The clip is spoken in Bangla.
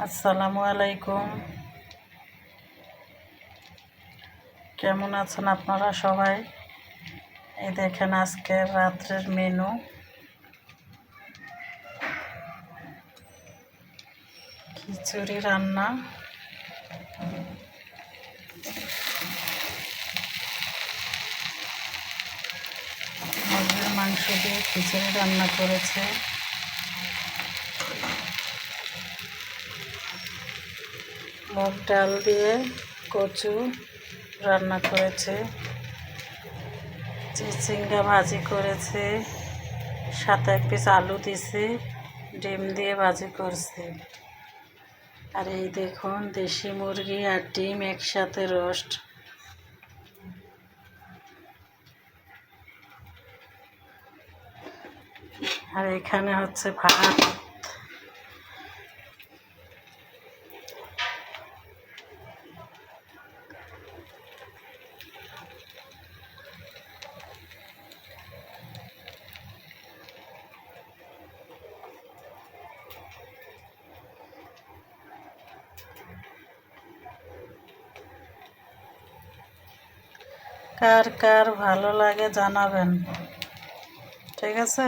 আসসালামু আলাইকুম। কেমন আছেন আপনারা সবাই? এই দেখেন আজকের রাত্রের মেনু। খিচুড়ি রান্না, মুরগির মাংস দিয়ে খিচুড়ি রান্না করেছে। মুগ ডাল দিয়ে কচু রান্না করেছে। চিচিঙ্গা ভাজি করেছে, সাথে এক পিস আলু দিছে, ডিম দিয়ে ভাজি করছে। আর এই দেখুন দেশি মুরগি আর ডিম একসাথে রোস্ট। আর এখানে হচ্ছে ভাত। কার কার ভালো লাগে জানাবেন, ঠিক আছে।